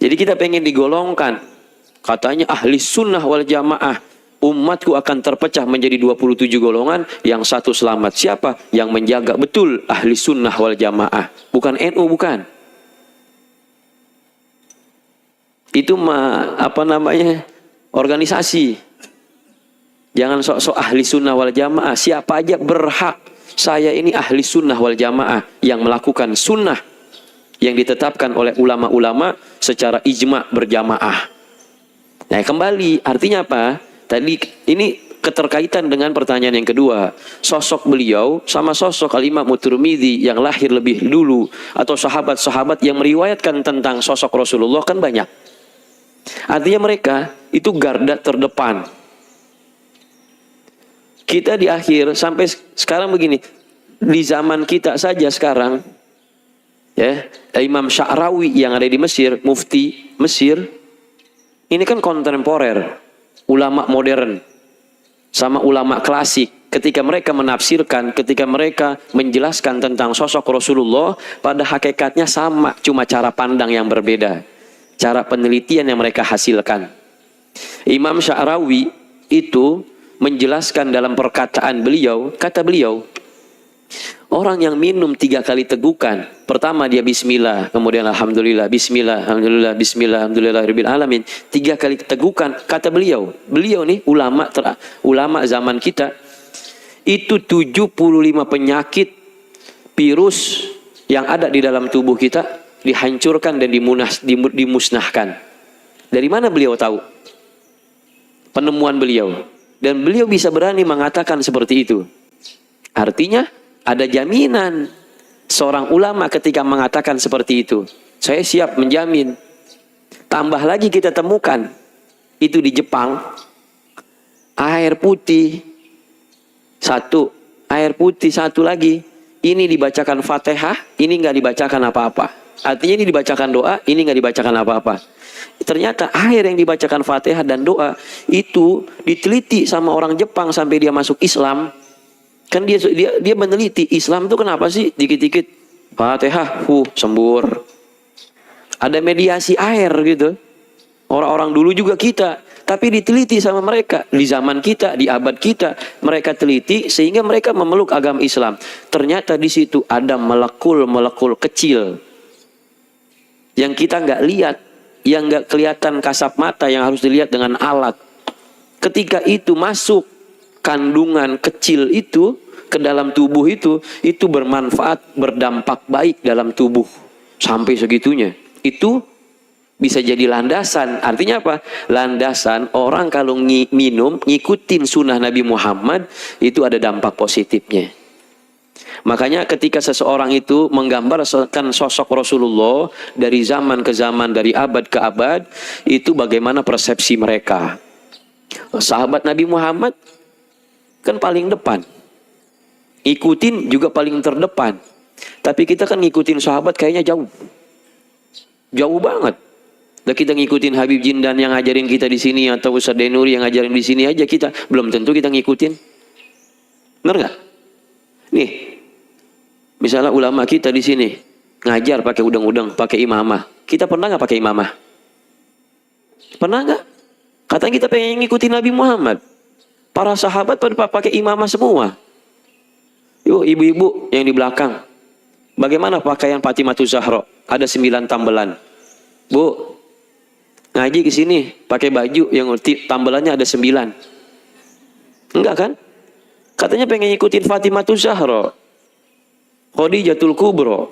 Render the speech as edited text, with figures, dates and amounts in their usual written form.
Jadi kita pengen digolongkan. Katanya ahli sunnah wal jamaah. Umatku akan terpecah menjadi 27 golongan. Yang satu selamat. Siapa? Yang menjaga betul ahli sunnah wal jamaah. Bukan NU, bukan. Itu organisasi. Jangan sok-sok ahli sunnah wal jamaah. Siapa aja berhak. Saya ini ahli sunnah wal jamaah. Yang melakukan sunnah. Yang ditetapkan oleh ulama-ulama secara ijma' berjamaah. Nah kembali, artinya apa? Tadi ini keterkaitan dengan pertanyaan yang kedua. Sosok beliau sama sosok Al-Imam Tirmidzi yang lahir lebih dulu. Atau sahabat-sahabat yang meriwayatkan tentang sosok Rasulullah kan banyak. Artinya mereka itu garda terdepan. Kita di akhir sampai sekarang begini. Di zaman kita saja sekarang. Ya, Imam Sya'rawi yang ada di Mesir, mufti Mesir. Ini kan kontemporer. Ulama modern sama ulama klasik, ketika mereka menafsirkan, ketika mereka menjelaskan tentang sosok Rasulullah, pada hakikatnya sama, cuma cara pandang yang berbeda, cara penelitian yang mereka hasilkan. Imam Sya'rawi itu menjelaskan dalam perkataan beliau, kata beliau, orang yang minum 3 kali tegukan, pertama dia bismillah, kemudian alhamdulillah, bismillah, alhamdulillah, bismillah, alhamdulillah, rabbil alamin. 3 kali tegukan, kata beliau nih ulama zaman kita, itu 75 penyakit virus yang ada di dalam tubuh kita dihancurkan dan dimusnahkan. Dari mana beliau tahu? Penemuan beliau. Dan beliau bisa berani mengatakan seperti itu. Artinya ada jaminan seorang ulama ketika mengatakan seperti itu. Saya siap menjamin. Tambah lagi kita temukan itu di Jepang, air putih satu, air putih satu lagi. Ini dibacakan Fatihah, ini nggak dibacakan apa-apa. Artinya ini dibacakan doa, ini nggak dibacakan apa-apa. Ternyata air yang dibacakan Fatihah dan doa itu diteliti sama orang Jepang sampai dia masuk Islam. Kan dia meneliti Islam itu kenapa sih dikit-dikit Fatihah, sembur. Ada mediasi air gitu. Orang-orang dulu juga kita, tapi diteliti sama mereka di zaman kita, di abad kita, mereka teliti sehingga mereka memeluk agama Islam. Ternyata di situ ada molekul-molekul kecil yang kita nggak lihat, yang nggak kelihatan kasat mata, yang harus dilihat dengan alat. Ketika itu masuk kandungan kecil itu ke dalam tubuh itu bermanfaat, berdampak baik dalam tubuh sampai segitunya. Itu bisa jadi landasan. Artinya apa? Landasan orang kalau minum ngikutin sunnah Nabi Muhammad itu ada dampak positifnya. Makanya ketika seseorang itu menggambarkan sosok Rasulullah dari zaman ke zaman, dari abad ke abad, itu bagaimana persepsi mereka. Sahabat Nabi Muhammad kan paling depan, ikutin juga paling terdepan. Tapi kita kan ngikutin sahabat kayaknya jauh banget. Dan kita ngikutin Habib Jindan yang ngajarin kita di sini, atau Ustaz Denuri yang ngajarin di sini aja, kita belum tentu kita ngikutin. Benar nggak? Nih, misalnya ulama kita di sini ngajar pakai udang-udang, pakai imamah. Kita pernah nggak pakai imamah? Pernah nggak? Katanya kita pengen ngikutin Nabi Muhammad. Para sahabat pada pakai imamah semua. Yuk ibu-ibu yang di belakang. Bagaimana pakaian Fatimah Zahra? Ada 9 tambelan. Bu, ngaji ke sini pakai baju yang tambelannya ada 9. Enggak kan? Katanya pengen ngikutin Fatimah Zahra, Khadijatul Kubro.